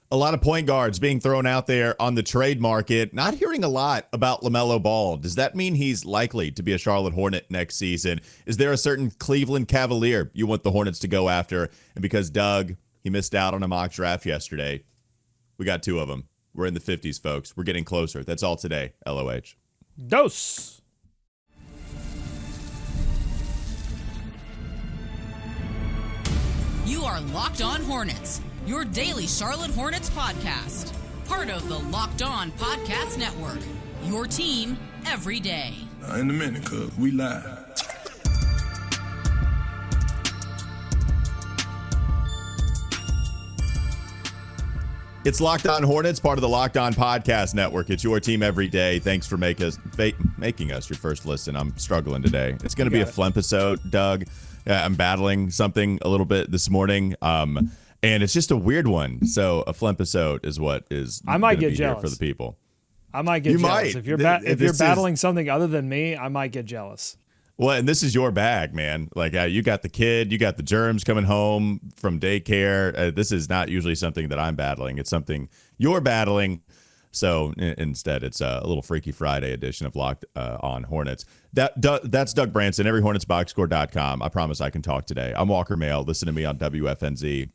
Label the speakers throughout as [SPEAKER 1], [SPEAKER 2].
[SPEAKER 1] A lot of point guards being thrown out there on the trade market. Not hearing a lot about LaMelo Ball. Does that mean he's likely to be a Charlotte Hornet next season? Is there a certain Cleveland Cavalier you want the Hornets to go after? And because Doug, he missed out on a mock draft yesterday, we got 2 of them. We're in the 50s, folks. We're getting closer. That's all today. LOH.
[SPEAKER 2] Dose.
[SPEAKER 3] You are Locked On Hornets, your daily Charlotte Hornets podcast. Part of the Locked On Podcast Network, your team every day.
[SPEAKER 4] In a minute, cuz we live.
[SPEAKER 1] It's Locked On Hornets, part of the Locked On Podcast Network. It's your team every day. Thanks for making us your first listen. I'm struggling today. It's going to be a flempisode, Doug. I'm battling something a little bit this morning, and it's just a weird one. So a flempisode is what is.
[SPEAKER 2] I might get jealous
[SPEAKER 1] for the people.
[SPEAKER 2] I might get jealous if you're battling something other than me. I might get jealous.
[SPEAKER 1] Well, and this is your bag, man. Like you got the kid, you got the germs coming home from daycare. This is not usually something that I'm battling. It's something you're battling. So instead, it's a little Freaky Friday edition of Locked On Hornets. That's Doug Branson, everyhornetsboxscore.com. I promise I can talk today. I'm Walker Mail. Listen to me on WFNZ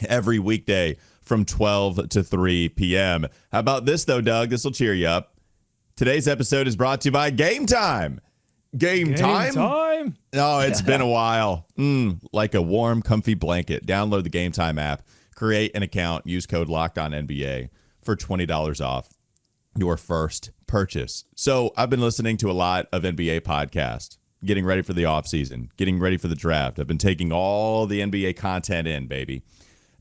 [SPEAKER 1] every weekday from 12 to 3 p.m. How about this, though, Doug? This will cheer you up. Today's episode is brought to you by Game Time. Game time? Oh, it's been a while. Like a warm, comfy blanket. Download the Game Time app, create an account, use code LOCKEDONNBA for $20 off your first purchase. So I've been listening to a lot of NBA podcasts, getting ready for the offseason, getting ready for the draft. I've been taking all the NBA content in, baby.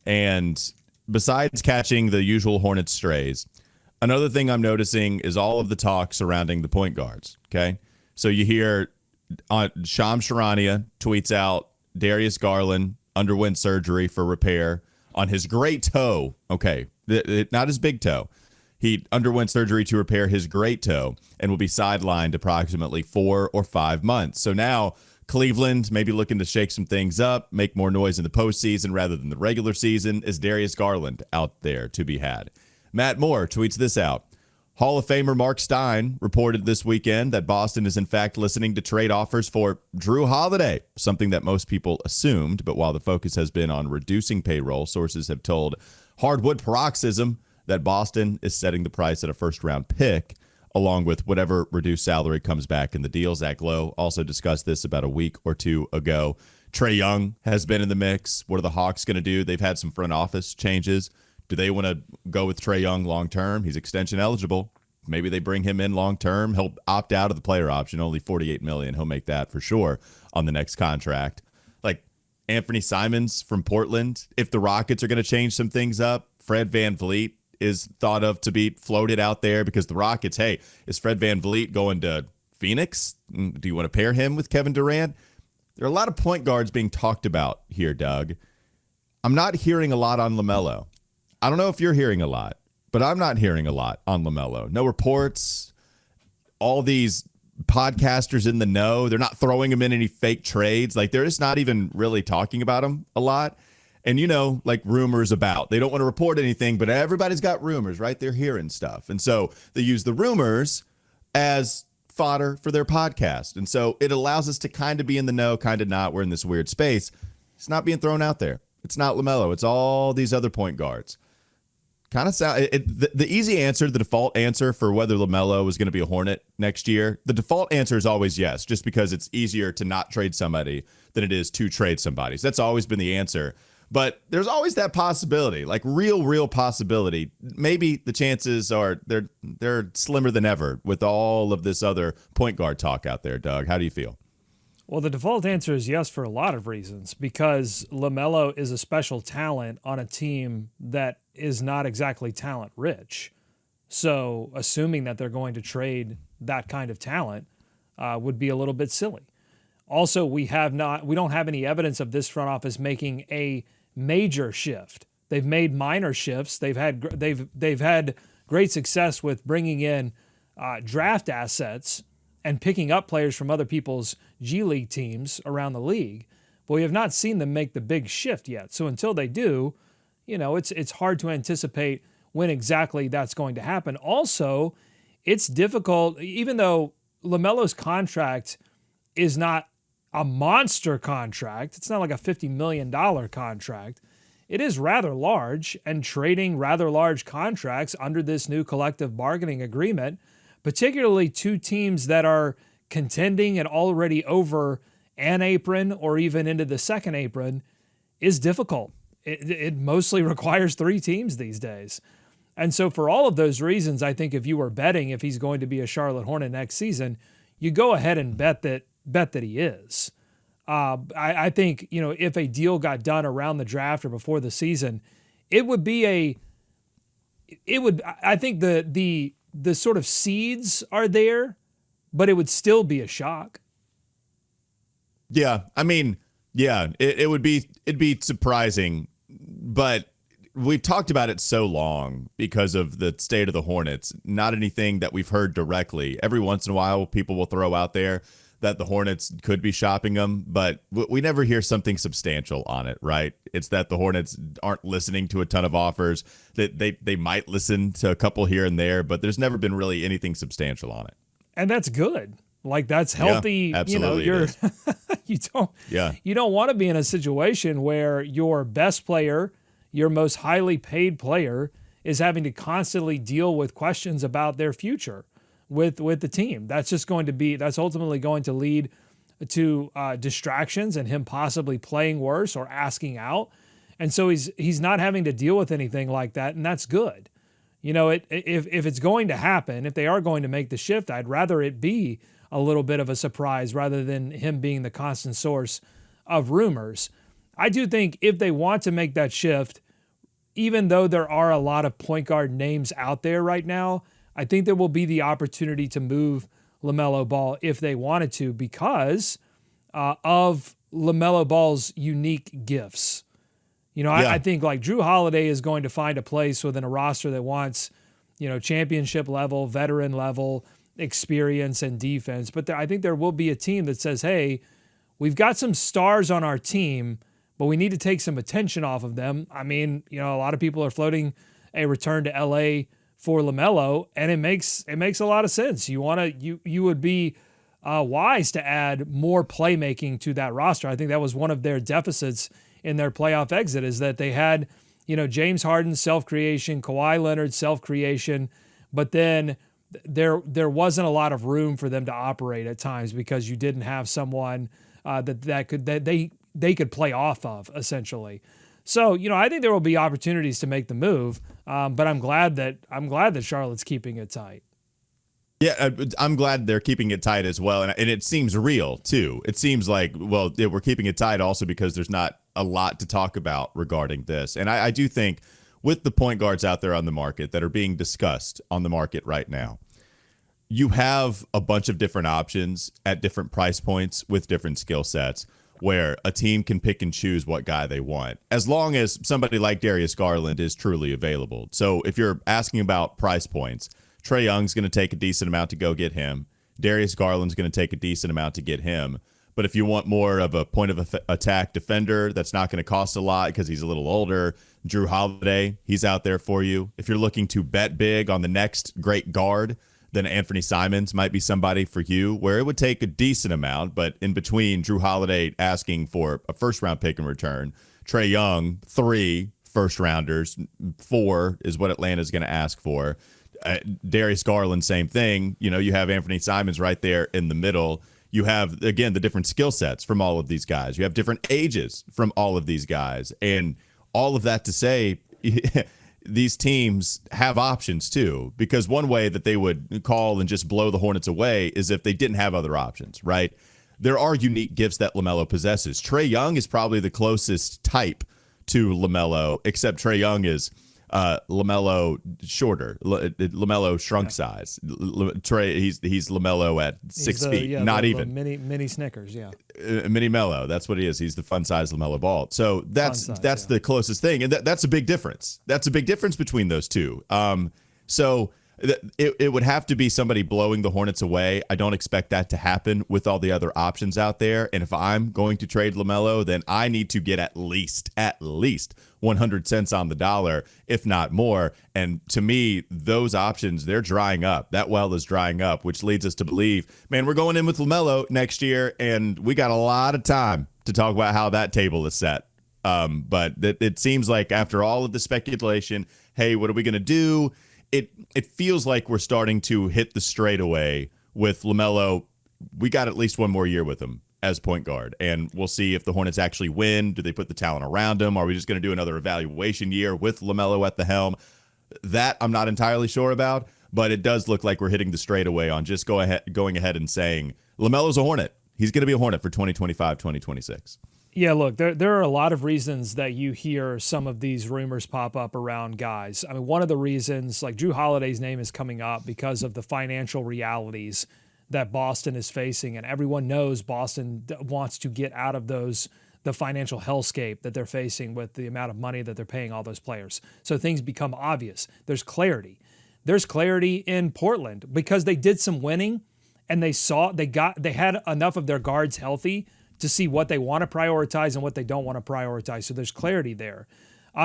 [SPEAKER 1] And besides catching the usual Hornets strays, another thing I'm noticing is all of the talk surrounding the point guards, okay? So you hear Shams Charania tweets out Darius Garland underwent surgery for repair on his great toe. Okay, not his big toe. He underwent surgery to repair his great toe and will be sidelined approximately 4 or 5 months. So now Cleveland may be looking to shake some things up, make more noise in the postseason rather than the regular season. Is Darius Garland out there to be had? Matt Moore tweets this out. Hall of Famer Mark Stein reported this weekend that Boston is in fact listening to trade offers for Jrue Holiday, something that most people assumed. But while the focus has been on reducing payroll, sources have told Hardwood Paroxysm that Boston is setting the price at a first-round pick, along with whatever reduced salary comes back in the deal. Zach Lowe also discussed this about a week or 2 ago. Trae Young has been in the mix. What are the Hawks going to do? They've had some front office changes. Do they want to go with Trae Young long-term? He's extension eligible. Maybe they bring him in long-term. He'll opt out of the player option, only $48 million. He'll make that for sure on the next contract. Like Anthony Simons from Portland, if the Rockets are going to change some things up, Fred VanVleet is thought of to be floated out there because the Rockets, hey, is Fred VanVleet going to Phoenix? Do you want to pair him with Kevin Durant? There are a lot of point guards being talked about here, Doug. I'm not hearing a lot on LaMelo. I don't know if you're hearing a lot, but I'm not hearing a lot on LaMelo. No reports. All these podcasters in the know, they're not throwing him in any fake trades. Like, they're just not even really talking about him a lot. And, you know, like rumors about. They don't want to report anything, but everybody's got rumors, right? They're hearing stuff. And so they use the rumors as fodder for their podcast. And so it allows us to kind of be in the know, kind of not. We're in this weird space. It's not being thrown out there. It's not LaMelo. It's all these other point guards. Kind of sound the easy answer, the default answer for whether LaMelo is going to be a Hornet next year. The default answer is always yes, just because it's easier to not trade somebody than it is to trade somebody. So that's always been the answer. But there's always that possibility, like real possibility. Maybe the chances are they're slimmer than ever with all of this other point guard talk out there. Doug, how do you feel?
[SPEAKER 2] Well, the default answer is yes for a lot of reasons, because LaMelo is a special talent on a team that is not exactly talent rich. So assuming that they're going to trade that kind of talent would be a little bit silly. Also, we don't have any evidence of this front office making a major shift. They've made minor shifts. They've had great success with bringing in draft assets and picking up players from other people's G League teams around the league, but we have not seen them make the big shift yet. So until they do, it's hard to anticipate when exactly that's going to happen. Also, it's difficult, even though LaMelo's contract is not a monster contract. It's not like a $50 million contract. It is rather large, and trading rather large contracts under this new collective bargaining agreement, particularly two teams that are contending and already over an apron or even into the second apron, is difficult. It mostly requires three teams these days. And so for all of those reasons, I think if you were betting if he's going to be a Charlotte Hornet next season, you go ahead and bet that he is. I think, if a deal got done around the draft or before the season, I think the sort of seeds are there, but it would still be a shock.
[SPEAKER 1] Yeah. I mean, yeah, it'd be surprising, but we've talked about it so long because of the state of the Hornets, not anything that we've heard directly. Every once in a while, people will throw out there that the Hornets could be shopping them, but we never hear something substantial on it, right? It's that the Hornets aren't listening to a ton of offers, that they might listen to a couple here and there, but there's never been really anything substantial on it.
[SPEAKER 2] And that's good. Like, that's healthy.
[SPEAKER 1] Yeah, absolutely,
[SPEAKER 2] you don't want to be in a situation where your best player, your most highly paid player, is having to constantly deal with questions about their future with the team. That's ultimately going to lead to distractions and him possibly playing worse or asking out. And so he's not having to deal with anything like that, and that's good. If it's going to happen, if they are going to make the shift, I'd rather it be a little bit of a surprise rather than him being the constant source of rumors. I do think if they want to make that shift, even though there are a lot of point guard names out there right now, I think there will be the opportunity to move LaMelo Ball if they wanted to because of LaMelo Ball's unique gifts. I think like Jrue Holiday is going to find a place within a roster that wants, championship level, veteran level experience and defense. But I think there will be a team that says, hey, we've got some stars on our team, but we need to take some attention off of them. I mean, a lot of people are floating a return to LA for LaMelo, and it makes a lot of sense. You would be wise to add more playmaking to that roster. I think that was one of their deficits in their playoff exit, is that they had, James Harden's self-creation, Kawhi Leonard's self-creation, but then there wasn't a lot of room for them to operate at times because you didn't have someone that they could play off of, essentially. So, I think there will be opportunities to make the move, but I'm glad that Charlotte's keeping it tight.
[SPEAKER 1] Yeah, I'm glad they're keeping it tight as well, and it seems real too. It seems like, well, we're keeping it tight also because there's not a lot to talk about regarding this, and I do think with the point guards out there on the market that are being discussed on the market right now, you have a bunch of different options at different price points with different skill sets, where a team can pick and choose what guy they want, as long as somebody like Darius Garland is truly available. So if you're asking about price points, Trae Young's going to take a decent amount to go get him. Darius Garland's going to take a decent amount to get him. But if you want more of a point of attack defender that's not going to cost a lot because he's a little older, Jrue Holiday, he's out there for you. If you're looking to bet big on the next great guard, then Anthony Simons might be somebody for you, where it would take a decent amount, but in between Jrue Holiday asking for a first-round pick in return, Trae Young, 3 first-rounders, 4 is what Atlanta's going to ask for. Darius Garland, same thing. You have Anthony Simons right there in the middle. You have, again, the different skill sets from all of these guys. You have different ages from all of these guys. And all of that to say, these teams have options too, because one way that they would call and just blow the Hornets away is if they didn't have other options, right? There are unique gifts that LaMelo possesses. Trae Young is probably the closest type to LaMelo, except Trae Young is LaMelo shorter, LaMelo shrunk size. Trae, he's LaMelo at 6 feet, not even
[SPEAKER 2] mini Snickers,
[SPEAKER 1] mini Melo. That's what he is. He's the fun size LaMelo Ball. So that's the closest thing, and that's a big difference. That's a big difference between those two. So It would have to be somebody blowing the Hornets away. I don't expect that to happen with all the other options out there. And if I'm going to trade LaMelo, then I need to get at least 100 cents on the dollar, if not more. And to me, those options, they're drying up. That well is drying up, which leads us to believe, man, we're going in with LaMelo next year, and we got a lot of time to talk about how that table is set. But it seems like after all of the speculation, hey, what are we going to do? It feels like we're starting to hit the straightaway with LaMelo. We got at least one more year with him as point guard, and we'll see if the Hornets actually win. Do they put the talent around him? Are we just going to do another evaluation year with LaMelo at the helm? That I'm not entirely sure about, but it does look like we're hitting the straightaway on just going ahead and saying LaMelo's a Hornet. He's going to be a Hornet for 2025, 2026.
[SPEAKER 2] Yeah, look, there are a lot of reasons that you hear some of these rumors pop up around guys. I mean, one of the reasons, like Jrue Holiday's name is coming up because of the financial realities that Boston is facing, and everyone knows Boston wants to get out of the financial hellscape that they're facing with the amount of money that they're paying all those players. So things become obvious. There's clarity. There's clarity in Portland because they did some winning, and they had enough of their guards healthy to see what they want to prioritize and what they don't want to prioritize. So there's clarity there.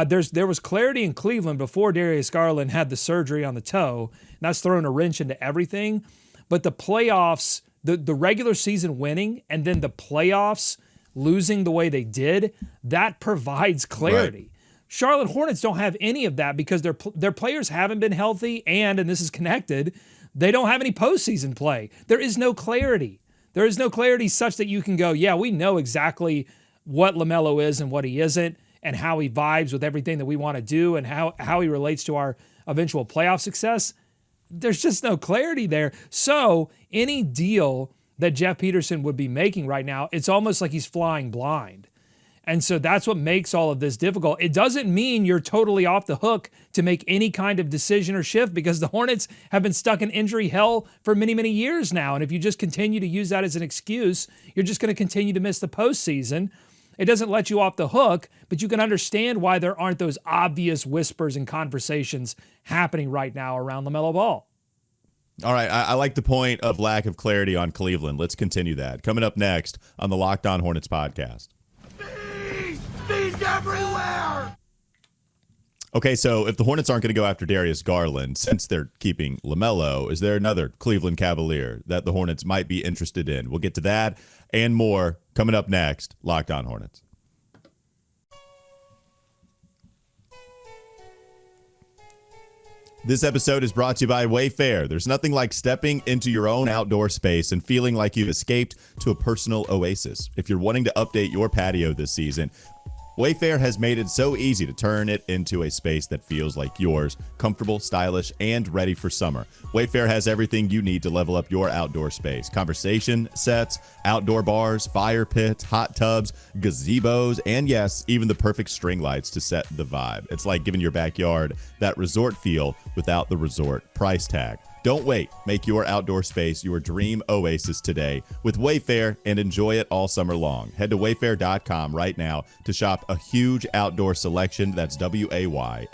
[SPEAKER 2] There was clarity in Cleveland before Darius Garland had the surgery on the toe, and that's thrown a wrench into everything. But the playoffs, the regular season winning, and then the playoffs losing the way they did, that provides clarity. Right. Charlotte Hornets don't have any of that because their players haven't been healthy, and this is connected, they don't have any postseason play. There is no clarity. There is no clarity such that you can go, yeah, we know exactly what LaMelo is and what he isn't, and how he vibes with everything that we want to do, and how he relates to our eventual playoff success. There's just no clarity there. So any deal that Jeff Peterson would be making right now, it's almost like he's flying blind. And so that's what makes all of this difficult. It doesn't mean you're totally off the hook to make any kind of decision or shift, because the Hornets have been stuck in injury hell for many, many years now. And if you just continue to use that as an excuse, you're just going to continue to miss the postseason. It doesn't let you off the hook, but you can understand why there aren't those obvious whispers and conversations happening right now around LaMelo Ball.
[SPEAKER 1] All right, I like the point of lack of clarity on Cleveland. Let's continue that. Coming up next on the Locked On Hornets podcast.
[SPEAKER 5] Bees everywhere!
[SPEAKER 1] Okay, so if the Hornets aren't going to go after Darius Garland, since they're keeping LaMelo, is there another Cleveland Cavalier that the Hornets might be interested in? We'll get to that and more coming up next. Locked On Hornets. This episode is brought to you by Wayfair. There's nothing like stepping into your own outdoor space and feeling like you've escaped to a personal oasis. If you're wanting to update your patio this season, Wayfair has made it so easy to turn it into a space that feels like yours, comfortable, stylish, and ready for summer. Wayfair has everything you need to level up your outdoor space. Conversation sets, outdoor bars, fire pits, hot tubs, gazebos, and yes, even the perfect string lights to set the vibe. It's like giving your backyard that resort feel without the resort price tag. Don't wait. Make your outdoor space your dream oasis today with Wayfair and enjoy it all summer long. Head to wayfair.com right now to shop a huge outdoor selection. That's Wayfair,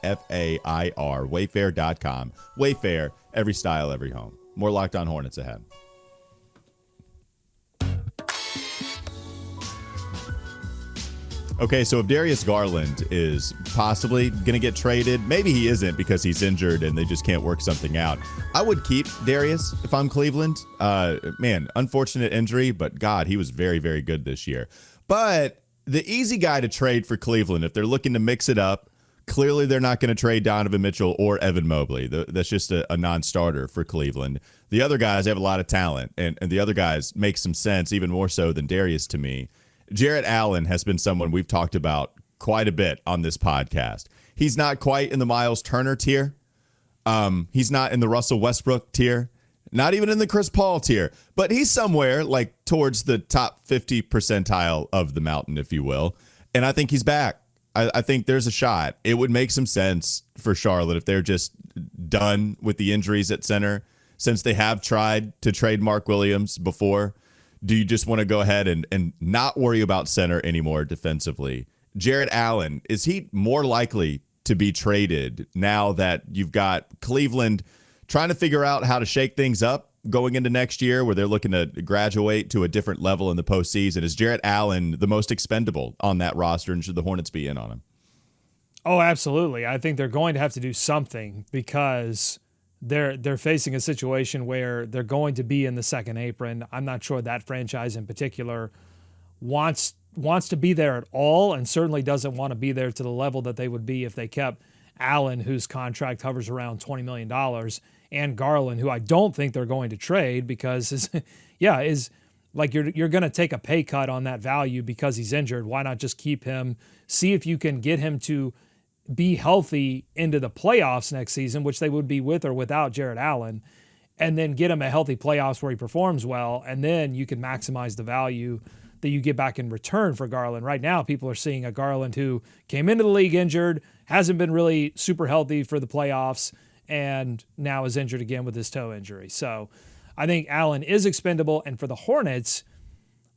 [SPEAKER 1] wayfair.com. Wayfair, every style, every home. More Locked On Hornets ahead. Okay, so if Darius Garland is possibly going to get traded, maybe he isn't because he's injured and they just can't work something out. I would keep Darius if I'm Cleveland. Man, unfortunate injury, but God, he was very, very good this year. But the easy guy to trade for Cleveland, if they're looking to mix it up, clearly they're not going to trade Donovan Mitchell or Evan Mobley. That's just a non-starter for Cleveland. The other guys have a lot of talent, and the other guys make some sense, even more so than Darius to me. Jarrett Allen has been someone we've talked about quite a bit on this podcast. He's not quite in the Miles Turner tier. He's not in the Russell Westbrook tier. Not even in the Chris Paul tier. But he's somewhere like towards the top 50 percentile of the mountain, if you will. And I think he's back. I think there's a shot. It would make some sense for Charlotte if they're just done with the injuries at center, since they have tried to trade Mark Williams before. Do you just want to go ahead and not worry about center anymore defensively? Jarrett Allen, is he more likely to be traded now that you've got Cleveland trying to figure out how to shake things up going into next year where they're looking to graduate to a different level in the postseason. Is Jarrett Allen the most expendable on that roster, and should the Hornets be in on him?
[SPEAKER 2] Oh, absolutely. I think they're going to have to do something because they're facing a situation where they're going to be in the second apron. I'm not sure that franchise in particular wants to be there at all, and certainly doesn't want to be there to the level that they would be if they kept Allen, whose contract hovers around $20 million, and Garland, who I don't think they're going to trade because is like you're going to take a pay cut on that value because he's injured. Why not just keep him, see if you can get him to be healthy into the playoffs next season, which they would be with or without Jarrett Allen, and then get him a healthy playoffs where he performs well, and then you can maximize the value that you get back in return for Garland. Right now, people are seeing a Garland who came into the league injured, hasn't been really super healthy for the playoffs, and now is injured again with his toe injury. So I think Allen is expendable. And for the Hornets,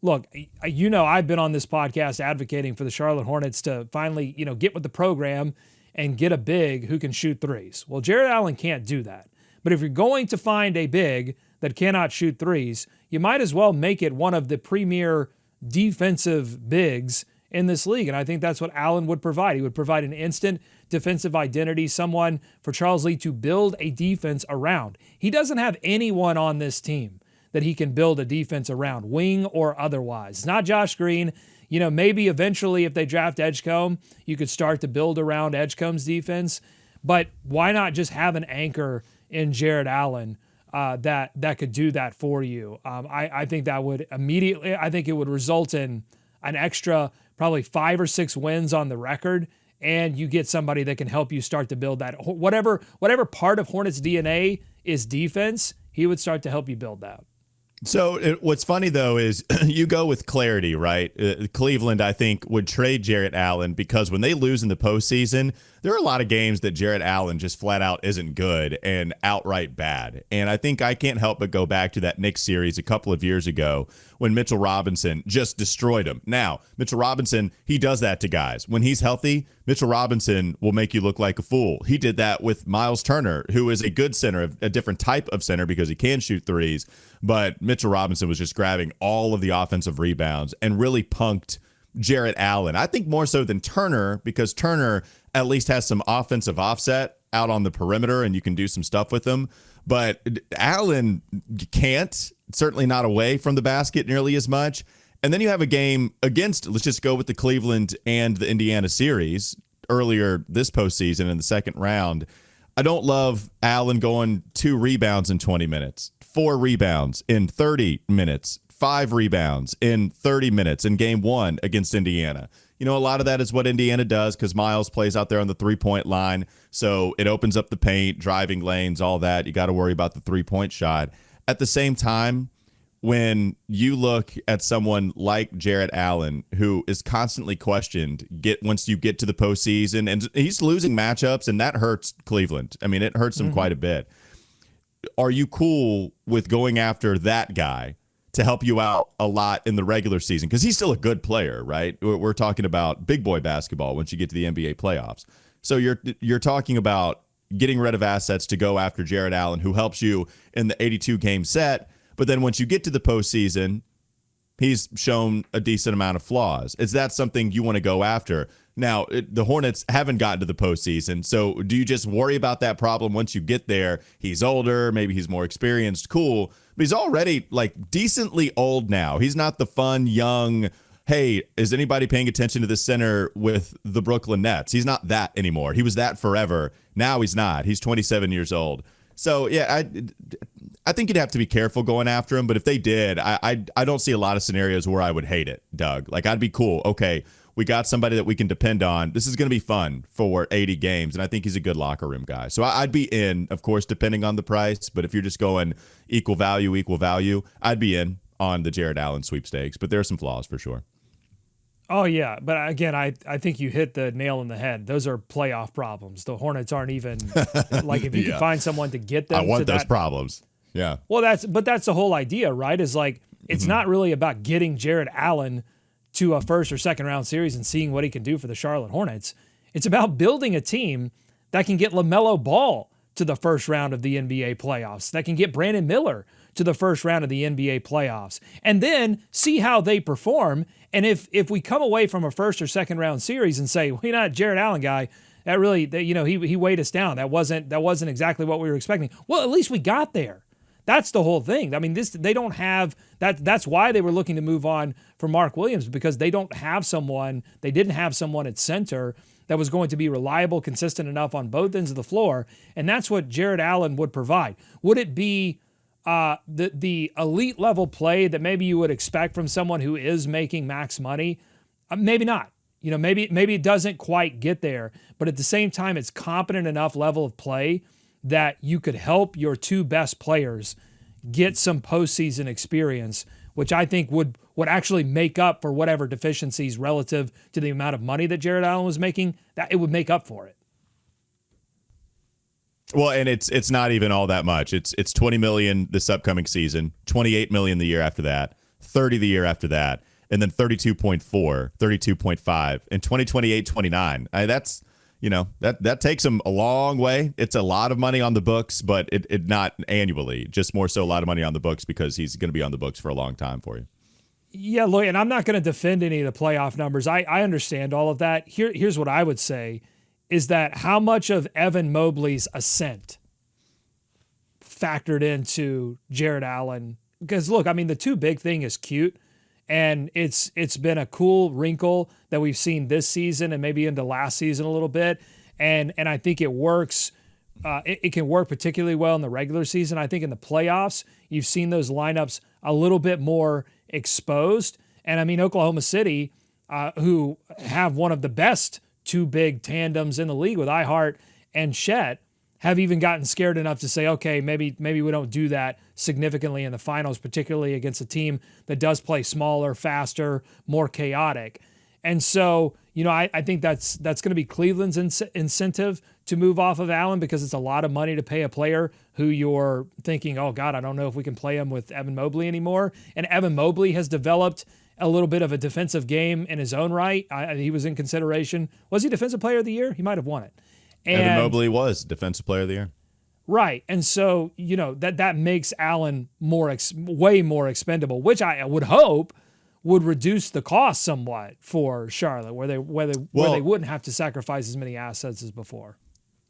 [SPEAKER 2] look, I've been on this podcast advocating for the Charlotte Hornets to finally, get with the program and get a big who can shoot threes. Well, Jarrett Allen can't do that. But if you're going to find a big that cannot shoot threes, you might as well make it one of the premier defensive bigs in this league. And I think that's what Allen would provide. He would provide an instant defensive identity, someone for Charles Lee to build a defense around. He doesn't have anyone on this team that he can build a defense around, wing or otherwise. It's not Josh Green. Maybe eventually if they draft Edgecombe, you could start to build around Edgecombe's defense. But why not just have an anchor in Jarrett Allen that could do that for you? I think that would immediately, I think it would result in an extra probably 5 or 6 wins on the record, and you get somebody that can help you start to build that. Whatever part of Hornets DNA is defense, he would start to help you build that.
[SPEAKER 1] So what's funny, though, is you go with clarity, right? Cleveland, I think, would trade Jarrett Allen because when they lose in the postseason, there are a lot of games that Jarrett Allen just flat out isn't good and outright bad. And I think I can't help but go back to that Knicks series a couple of years ago when Mitchell Robinson just destroyed him. Now, Mitchell Robinson, he does that to guys. When he's healthy, Mitchell Robinson will make you look like a fool. He did that with Miles Turner, who is a good center, a different type of center because he can shoot threes. But Mitchell Robinson was just grabbing all of the offensive rebounds and really punked Jarrett Allen. I think more so than Turner, because Turner at least has some offensive offset out on the perimeter and you can do some stuff with him. But Allen can't, certainly not away from the basket nearly as much. And then you have a game against, let's just go with the Cleveland and the Indiana series earlier this postseason in the second round. I don't love Allen going 2 rebounds in 20 minutes, 4 rebounds in 30 minutes, 5 rebounds in 30 minutes in game 1 against Indiana. A lot of that is what Indiana does because Miles plays out there on the 3-point line. So it opens up the paint, driving lanes, all that. You got to worry about the 3-point shot. At the same time, when you look at someone like Jarrett Allen, who is constantly questioned, once you get to the postseason, and he's losing matchups, and that hurts Cleveland. I mean, it hurts them quite a bit. Are you cool with going after that guy to help you out a lot in the regular season? Because he's still a good player, right? We're talking about big boy basketball once you get to the NBA playoffs. So you're talking about getting rid of assets to go after Jarrett Allen, who helps you in the 82-game set. But then once you get to the postseason, he's shown a decent amount of flaws. Is that something you want to go after? Now, the Hornets haven't gotten to the postseason, so do you just worry about that problem once you get there? He's older, maybe he's more experienced, cool, but he's already decently old now. He's not the fun, young, hey, is anybody paying attention to the center with the Brooklyn Nets? He's not that anymore. He was that forever. Now he's not. He's 27 years old. So, yeah, I think you'd have to be careful going after him, but if they did, I don't see a lot of scenarios where I would hate it, Doug. I'd be cool. Okay, we got somebody that we can depend on. This is going to be fun for 80 games, and I think he's a good locker room guy. So I'd be in, of course, depending on the price, but if you're just going equal value, I'd be in on the Jarrett Allen sweepstakes, but there are some flaws for sure.
[SPEAKER 2] Oh, yeah. But again, I think you hit the nail on the head. Those are playoff problems. The Hornets aren't even if you can find someone to get them.
[SPEAKER 1] I want those problems. Yeah.
[SPEAKER 2] Well, that's the whole idea, right? Is it's not really about getting Jarrett Allen to a first or second round series and seeing what he can do for the Charlotte Hornets. It's about building a team that can get LaMelo Ball to the first round of the NBA playoffs, that can get Brandon Miller to the first round of the NBA playoffs, and then see how they perform. And if we come away from a first or second round series and say, well, you're not a Jarrett Allen guy, that really, he weighed us down. That wasn't exactly what we were expecting. Well, at least we got there. That's the whole thing. I mean, they don't have that. That's why they were looking to move on from Mark Williams, because they didn't have someone at center that was going to be reliable, consistent enough on both ends of the floor. And that's what Jarrett Allen would provide. Would it be the elite level play that maybe you would expect from someone who is making max money? Maybe not. Maybe it doesn't quite get there, but at the same time, it's competent enough level of play that you could help your two best players get some postseason experience, which I think would actually make up for whatever deficiencies relative to the amount of money that Jarrett Allen was making. That it would make up for it.
[SPEAKER 1] Well, and it's not even all that much. It's $20 million this upcoming season, $28 million the year after that, $30 the year after that, and then 32.4, 32.5, and 2028-29. That's that takes him a long way. It's a lot of money on the books, but it not annually, just more so a lot of money on the books because he's going to be on the books for a long time for you.
[SPEAKER 2] Yeah, look, and I'm not going to defend any of the playoff numbers. I understand all of that. Here's what I would say is that how much of Evan Mobley's ascent factored into Jarrett Allen? Because look, I mean, the too big thing is cute. And it's been a cool wrinkle that we've seen this season and maybe into last season a little bit. And I think it works. It can work particularly well in the regular season. I think in the playoffs, you've seen those lineups a little bit more exposed. And I mean, Oklahoma City, who have one of the best two big tandems in the league with iHeart and Chet, have even gotten scared enough to say, okay, maybe we don't do that significantly in the finals, particularly against a team that does play smaller, faster, more chaotic. And so, I think that's going to be Cleveland's incentive to move off of Allen, because it's a lot of money to pay a player who you're thinking, oh God, I don't know if we can play him with Evan Mobley anymore. And Evan Mobley has developed a little bit of a defensive game in his own right. He was in consideration. Was he Defensive Player of the Year? He might have won it.
[SPEAKER 1] Evan Mobley was Defensive Player of the Year.
[SPEAKER 2] Right. And so, that makes Allen way more expendable, which I would hope would reduce the cost somewhat for Charlotte, where they wouldn't have to sacrifice as many assets as before.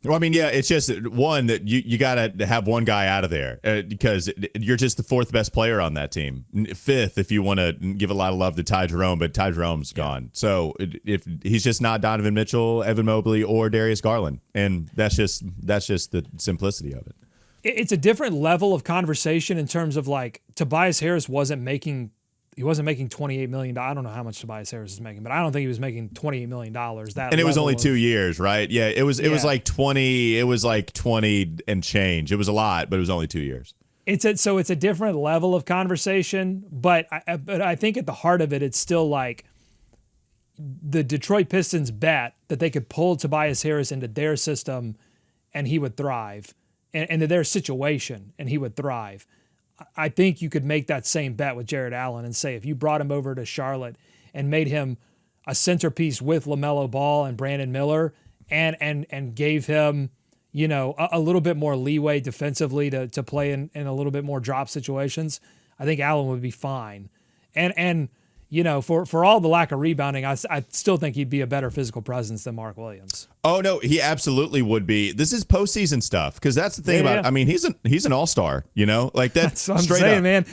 [SPEAKER 1] Well, I mean, yeah, it's just one that you got to have one guy out of there because you're just the fourth best player on that team. Fifth, if you want to give a lot of love to Ty Jerome, but Ty Jerome's gone. So if he's just not Donovan Mitchell, Evan Mobley, or Darius Garland, and that's just the simplicity of it.
[SPEAKER 2] It's a different level of conversation in terms of like Tobias Harris wasn't making $28 million. I don't know how much Tobias Harris is making, but I don't think he was making $28 million.
[SPEAKER 1] And it was only 2 years, right? Yeah, it was like 20. It was like 20 and change. It was a lot, but it was only 2 years.
[SPEAKER 2] So it's a different level of conversation, but I think at the heart of it, it's still like the Detroit Pistons bet that they could pull Tobias Harris into their system and he would thrive, and into their situation and he would thrive. I think you could make that same bet with Jarrett Allen and say if you brought him over to Charlotte and made him a centerpiece with LaMelo Ball and Brandon Miller and gave him, a little bit more leeway defensively to play in a little bit more drop situations, I think Allen would be fine. And for all the lack of rebounding, I still think he'd be a better physical presence than Mark Williams.
[SPEAKER 1] Oh no, he absolutely would be. This is postseason stuff because that's the thing about. I mean, he's an all-star. Like that's
[SPEAKER 2] what I'm
[SPEAKER 1] straight
[SPEAKER 2] saying,
[SPEAKER 1] up.
[SPEAKER 2] Man.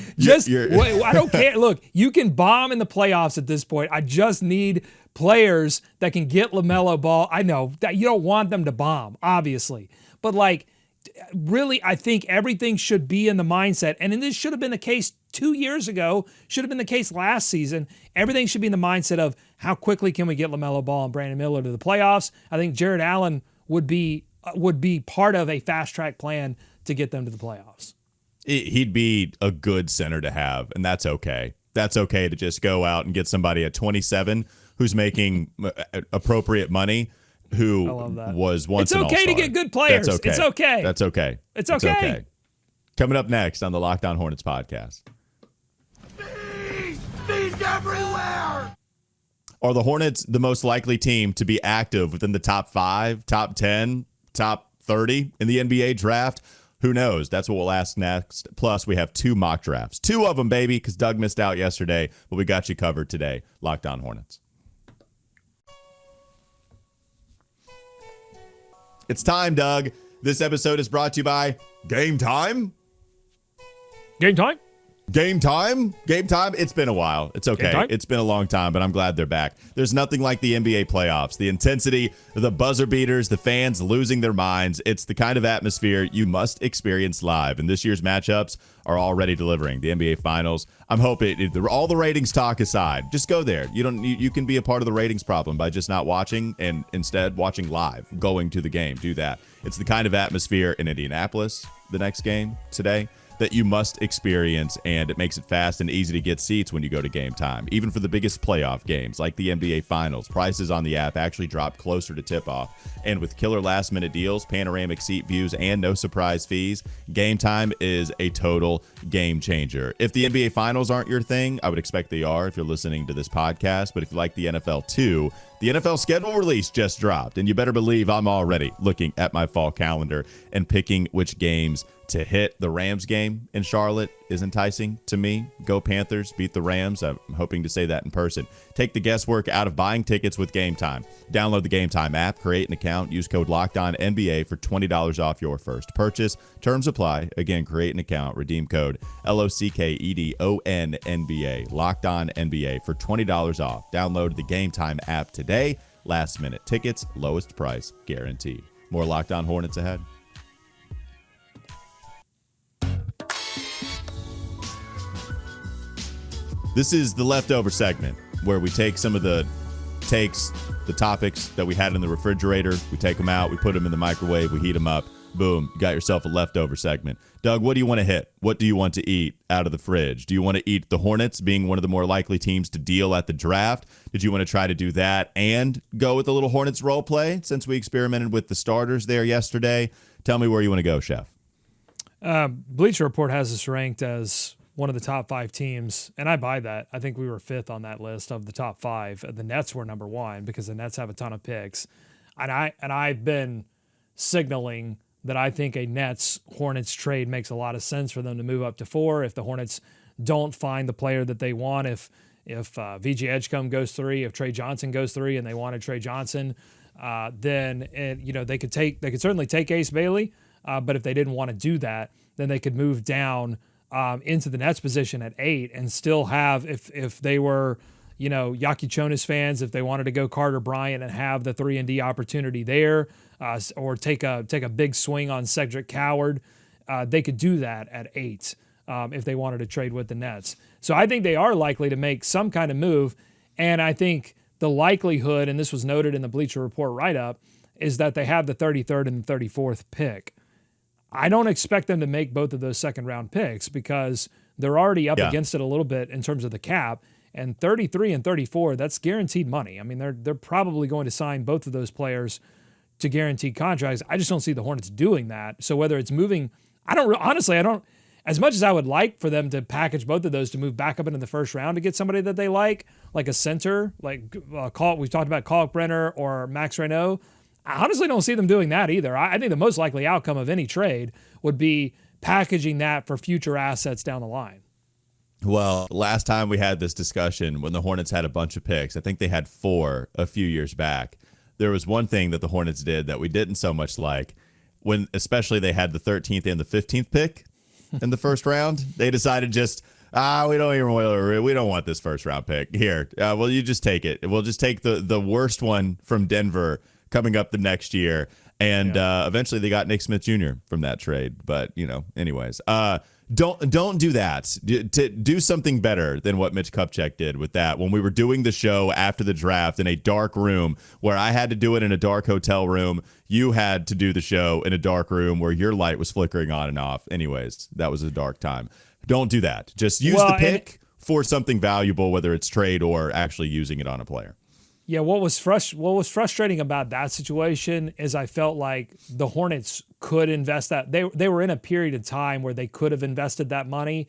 [SPEAKER 2] I don't care. Look, you can bomb in the playoffs at this point. I just need players that can get LaMelo Ball. I know that you don't want them to bomb, obviously, but really, I think everything should be in the mindset, and this should have been the case 2 years ago, should have been the case last season. Everything should be in the mindset of how quickly can we get LaMelo Ball and Brandon Miller to the playoffs. I think Jarrett Allen would be part of a fast-track plan to get them to the playoffs.
[SPEAKER 1] He'd be a good center to have, and that's okay. That's okay to just go out and get somebody at 27 who's making appropriate money, who was once an all-star.
[SPEAKER 2] It's okay to get good players.
[SPEAKER 1] That's okay.
[SPEAKER 2] It's okay.
[SPEAKER 1] That's okay.
[SPEAKER 2] It's okay.
[SPEAKER 1] Coming up next on the Locked On Hornets podcast.
[SPEAKER 5] Bees everywhere!
[SPEAKER 1] Are the Hornets the most likely team to be active within the top 5, top 10, top 30 in the NBA draft. Who knows? That's what we'll ask next. Plus, we have 2 mock drafts. 2 of them, baby, because Doug missed out yesterday, but we got you covered today. Locked On Hornets. It's time, Doug. This episode is brought to you by Game Time.
[SPEAKER 2] Game time?
[SPEAKER 1] Game time? Game time? It's been a while. It's okay. It's been a long time, but I'm glad they're back. There's nothing like the NBA playoffs. The intensity, the buzzer beaters, the fans losing their minds. It's the kind of atmosphere you must experience live. And this year's matchups are already delivering. The NBA Finals. I'm hoping, all the ratings talk aside, just go there. You can be a part of the ratings problem by just not watching and instead watching live, going to the game. Do that. It's the kind of atmosphere in Indianapolis, the next game today, that you must experience, and it makes it fast and easy to get seats when you go to Game Time. Even for the biggest playoff games like the NBA Finals, prices on the app actually drop closer to tip-off. And with killer last-minute deals, panoramic seat views, and no surprise fees, Game Time is a total game changer. If the NBA Finals aren't your thing, I would expect they are if you're listening to this podcast, but if you like the NFL too, the NFL schedule release just dropped, and you better believe I'm already looking at my fall calendar and picking which games to hit. The Rams game in Charlotte is enticing to me. Go Panthers, beat the Rams. I'm hoping to say that in person. Take the guesswork out of buying tickets with Game Time. Download the Game Time app, create an account, use code LOCKEDONNBA for $20 off your first purchase. Terms apply. Again, create an account, redeem code LOCKEDONNBA. Locked On NBA for $20 off. Download the Game Time app today. Last minute tickets, lowest price guaranteed. More Locked On Hornets ahead. This is the leftover segment where we take some of the takes, the topics that we had in the refrigerator. We take them out, we put them in the microwave, we heat them up. Boom, you got yourself a leftover segment. Doug, what do you want to hit? What do you want to eat out of the fridge? Do you want to eat the Hornets being one of the more likely teams to deal at the draft? Did you want to try to do that and go with a little Hornets role play since we experimented with the starters there yesterday? Tell me where you want to go, Chef.
[SPEAKER 2] Bleacher Report has us ranked as one of the top 5 teams, and I buy that. I think we were 5th on that list of the top 5. The Nets were number 1 because the Nets have a ton of picks. And I've been signaling that I think a Nets-Hornets trade makes a lot of sense for them to move up to 4 if the Hornets don't find the player that they want. If VJ Edgecombe goes 3, if Trae Johnson goes 3, and they wanted Trae Johnson, then they could certainly take Ace Bailey. But if they didn't want to do that, then they could move down into the Nets position at 8 and still have, if they were, Yaki Chonis fans, if they wanted to go Carter Bryant and have the 3-and-D opportunity there, or take a big swing on Cedric Coward, they could do that at 8 if they wanted to trade with the Nets. So I think they are likely to make some kind of move, and I think the likelihood, and this was noted in the Bleacher Report write-up, is that they have the 33rd and the 34th pick. I don't expect them to make both of those second-round picks because they're already up against it a little bit in terms of the cap. And 33 and 34, that's guaranteed money. I mean, they're probably going to sign both of those players to guaranteed contracts. I just don't see the Hornets doing that. So whether it's moving, I don't, as much as I would like for them to package both of those to move back up into the first round to get somebody that they like a center, we've talked about Kalkbrenner or Max Reynaud. I honestly don't see them doing that either. I think the most likely outcome of any trade would be packaging that for future assets down the line.
[SPEAKER 1] Well, last time we had this discussion when the Hornets had a bunch of picks, I think they had 4 a few years back. There was one thing that the Hornets did that we didn't so much like, when especially they had the 13th and the 15th pick in the first round. They decided just, we don't want this first round pick. Here, well, you just take it. We'll just take the worst one from Denver coming up the next year. And eventually they got Nick Smith Jr. from that trade. But, anyways, don't do that. Do something better than what Mitch Kupchak did with that. When we were doing the show after the draft in a dark room where I had to do it in a dark hotel room, you had to do the show in a dark room where your light was flickering on and off. Anyways, that was a dark time. Don't do that. Just use the pick for something valuable, whether it's trade or actually using it on a player.
[SPEAKER 2] Yeah, what was frustrating about that situation is I felt like the Hornets could invest that. They were in a period of time where they could have invested that money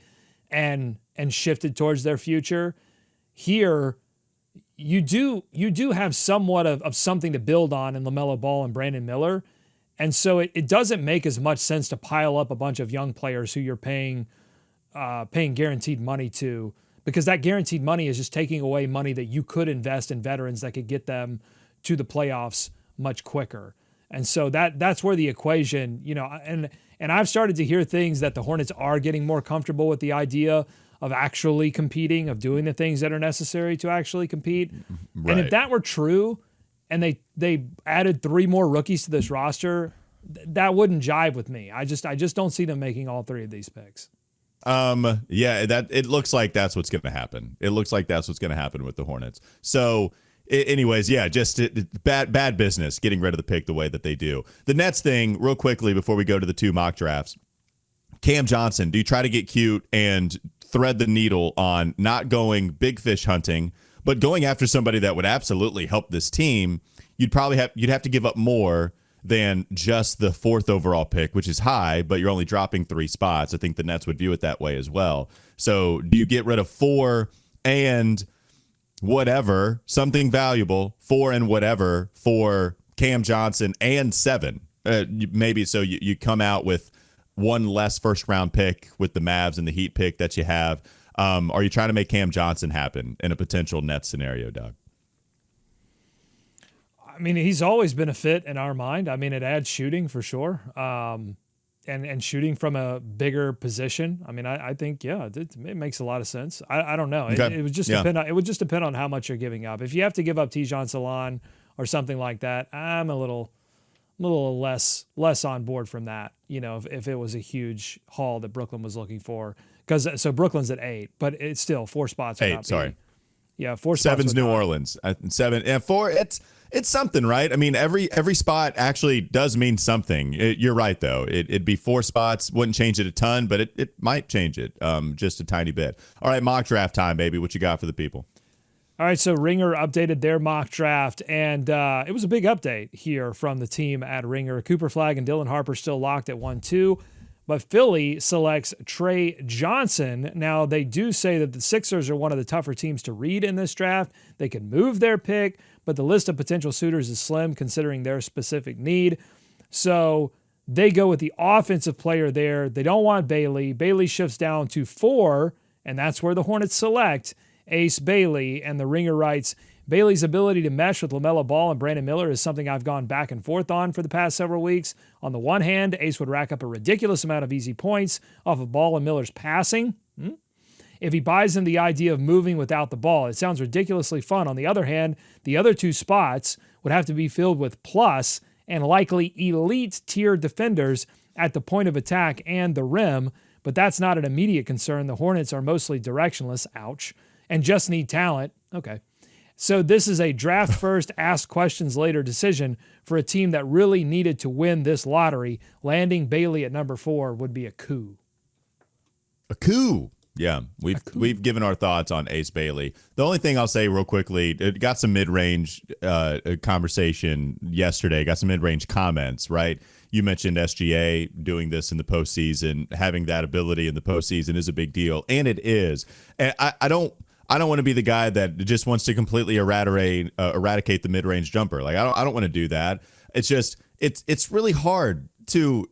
[SPEAKER 2] and shifted towards their future. Here, you do have somewhat of something to build on in LaMelo Ball and Brandon Miller. And so it doesn't make as much sense to pile up a bunch of young players who you're paying guaranteed money to, because that guaranteed money is just taking away money that you could invest in veterans that could get them to the playoffs much quicker. And so that's where the equation, and I've started to hear things that the Hornets are getting more comfortable with the idea of actually competing, of doing the things that are necessary to actually compete. Right. And if that were true, and they added 3 more rookies to this roster, that wouldn't jive with me. I just don't see them making all 3 of these picks.
[SPEAKER 1] That it looks like that's what's going to happen. It looks like that's what's going to happen with the Hornets. So, anyways, just bad business getting rid of the pick the way that they do. The Nets thing, real quickly before we go to the 2 mock drafts. Cam Johnson, do you try to get cute and thread the needle on not going big fish hunting, but going after somebody that would absolutely help this team? You'd have to give up more than just the 4th overall pick, which is high, but you're only dropping 3 spots. I think the Nets would view it that way as well. So do you get rid of 4 and whatever, something valuable, 4 and whatever for Cam Johnson and 7? Maybe so you come out with 1 less first-round pick with the Mavs and the Heat pick that you have. Are you trying to make Cam Johnson happen in a potential Nets scenario, Doug?
[SPEAKER 2] I mean, he's always been a fit in our mind. I mean, it adds shooting for sure, and shooting from a bigger position. I mean, I think it makes a lot of sense. I don't know. Okay. It would just depend. It would just depend on how much you're giving up. If you have to give up Tijon Salon or something like that, I'm a little less on board from that. If it was a huge haul that Brooklyn was looking for, so Brooklyn's at 8, but it's still 4 spots.
[SPEAKER 1] 8, sorry.
[SPEAKER 2] Yeah, 4 spots.
[SPEAKER 1] 7's New Orleans. 7 and 4. It's something, right? I mean, every spot actually does mean something. You're right, though. It'd be 4 spots. Wouldn't change it a ton, but it might change it just a tiny bit. All right, mock draft time, baby. What you got for the people?
[SPEAKER 2] All right, so Ringer updated their mock draft, and it was a big update here from the team at Ringer. Cooper Flagg and Dylan Harper still locked at 1-2, but Philly selects Trae Johnson. Now, they do say that the Sixers are one of the tougher teams to read in this draft. They can move their pick, but the list of potential suitors is slim considering their specific need. So they go with the offensive player there. They don't want Bailey. Bailey shifts down to 4, and that's where the Hornets select Ace Bailey. And the Ringer writes, Bailey's ability to mesh with LaMelo Ball and Brandon Miller is something I've gone back and forth on for the past several weeks. On the one hand, Ace would rack up a ridiculous amount of easy points off of Ball and Miller's passing. If he buys in the idea of moving without the ball, it sounds ridiculously fun. On the other hand, the other 2 spots would have to be filled with plus and likely elite tier defenders at the point of attack and the rim, but that's not an immediate concern. The Hornets are mostly directionless, ouch, and just need talent. Okay. So this is a draft first, ask questions later decision for a team that really needed to win this lottery. Landing Bailey at number 4 would be a coup.
[SPEAKER 1] A coup. Yeah, we've given our thoughts on Ace Bailey. The only thing I'll say real quickly, it got some mid-range conversation yesterday, got some mid-range comments, right? You mentioned SGA doing this in the postseason, having that ability in the postseason is a big deal, and it is. And I don't want to be the guy that just wants to completely eradicate the mid-range jumper. Like I don't want to do that. It's just it's really hard to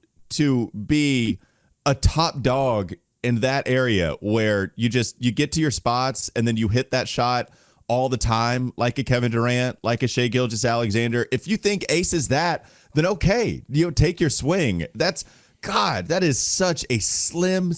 [SPEAKER 1] be a top dog in that area where you get to your spots and then you hit that shot all the time, like a Kevin Durant, like a Shai Gilgeous-Alexander. If you think Ace is that, then okay, take your swing. That is such a slim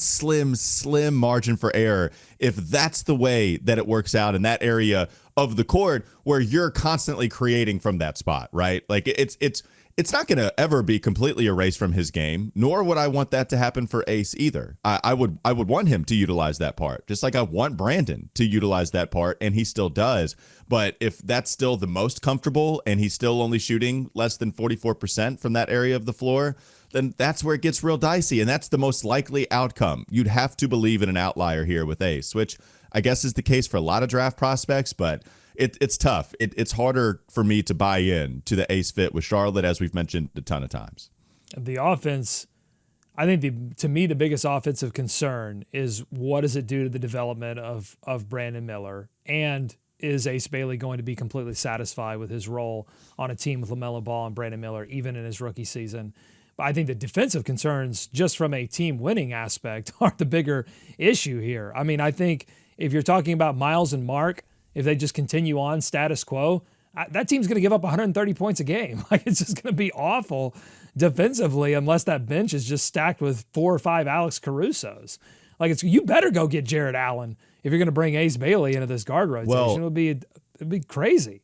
[SPEAKER 1] margin for error if that's the way that it works out in that area of the court where you're constantly creating from that spot, right? Like it's not going to ever be completely erased from his game, nor would I want that to happen for Ace either. I would want him to utilize that part, just like I want Brandon to utilize that part, and he still does. But if that's still the most comfortable and he's still only shooting less than 44% from that area of the floor, then that's where it gets real dicey, and that's the most likely outcome. You'd have to believe in an outlier here with Ace, which I guess is the case for a lot of draft prospects, but it's tough. It's harder for me to buy in to the Ace fit with Charlotte, as we've mentioned a ton of times.
[SPEAKER 2] The offense, I think to me, the biggest offensive concern is what does it do to the development of Brandon Miller? And is Ace Bailey going to be completely satisfied with his role on a team with LaMelo Ball and Brandon Miller, even in his rookie season? But I think the defensive concerns, just from a team winning aspect, are the bigger issue here. I mean, I think if you're talking about Miles and Mark, if they just continue on status quo, that team's going to give up 130 points a game. Like, it's just going to be awful defensively unless that bench is just stacked with 4 or 5 Alex Carusos. Like, you better go get Jarrett Allen if you're going to bring Ace Bailey into this guard rotation.
[SPEAKER 1] Well,
[SPEAKER 2] it'd be crazy.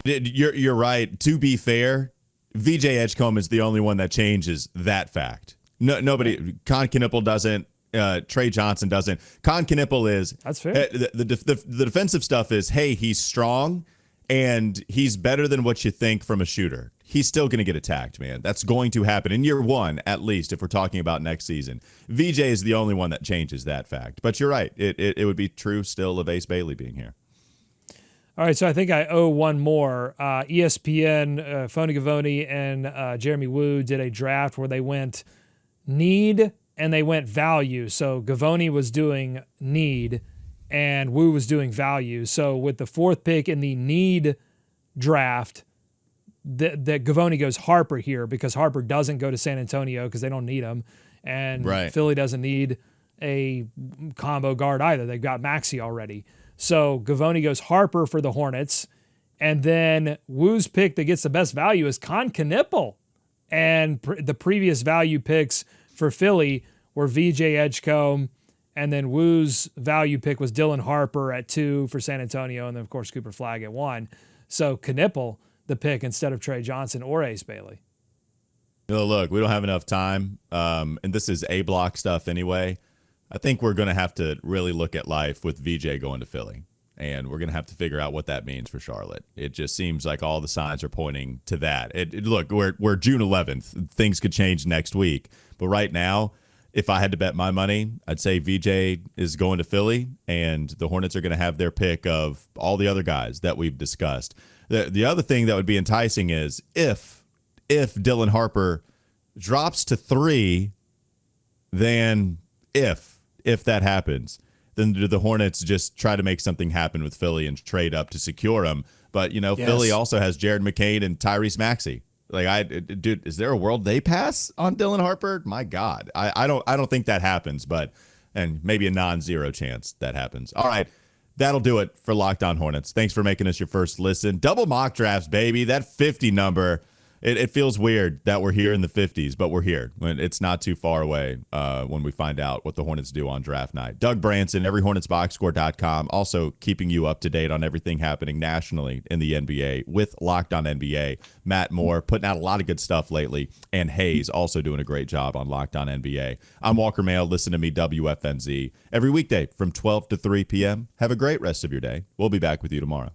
[SPEAKER 1] You're right. To be fair, VJ Edgecombe is the only one that changes that fact. Nobody. Con Knippel doesn't. Trae Johnson doesn't. Con Knippel is.
[SPEAKER 2] That's fair.
[SPEAKER 1] The defensive stuff is, hey, he's strong and he's better than what you think from a shooter. He's still going to get attacked, man. That's going to happen in year one, at least, if we're talking about next season. VJ is the only one that changes that fact. But you're right. It would be true still of Ace Bailey being here.
[SPEAKER 2] All right, so I think I owe one more. ESPN, Phony Gavoni, and Jeremy Woo did a draft where they went need and they went value. So Gavoni was doing need and Woo was doing value. So with the 4th pick in the need draft, that Gavoni goes Harper here because Harper doesn't go to San Antonio because they don't need him. And
[SPEAKER 1] right.
[SPEAKER 2] Philly doesn't need a combo guard either. They've got Maxey already. So Gavoni goes Harper for the Hornets. And then Woo's pick that gets the best value is Con Knippel. And the previous value picks for Philly were VJ Edgecombe. And then Woo's value pick was Dylan Harper at 2 for San Antonio. And then, of course, Cooper Flagg at 1. So Knippel, the pick instead of Trae Johnson or Ace Bailey.
[SPEAKER 1] Look, we don't have enough time. And this is A-block stuff anyway. I think we're going to have to really look at life with VJ going to Philly. And we're going to have to figure out what that means for Charlotte. It just seems like all the signs are pointing to that. Look, we're June 11th. Things could change next week. But right now, if I had to bet my money, I'd say VJ is going to Philly, and the Hornets are going to have their pick of all the other guys that we've discussed. The other thing that would be enticing is if Dylan Harper drops to 3, then if that happens, then do the Hornets just try to make something happen with Philly and trade up to secure him? But, yes. Philly also has Jared McCain and Tyrese Maxey. Dude, is there a world they pass on Dylan Harper? My God, I don't think that happens, and maybe a non-zero chance that happens. All right, that'll do it for Locked On Hornets. Thanks for making us your first listen. Double mock drafts, baby. That 50 number. It feels weird that we're here in the 50s, but we're here. It's not too far away when we find out what the Hornets do on draft night. Doug Branson, everyhornetsboxscore.com, also keeping you up to date on everything happening nationally in the NBA with Locked On NBA. Matt Moore putting out a lot of good stuff lately, and Hayes also doing a great job on Locked On NBA. I'm Walker Mail. Listen to me, WFNZ, every weekday from 12 to 3 p.m. Have a great rest of your day. We'll be back with you tomorrow.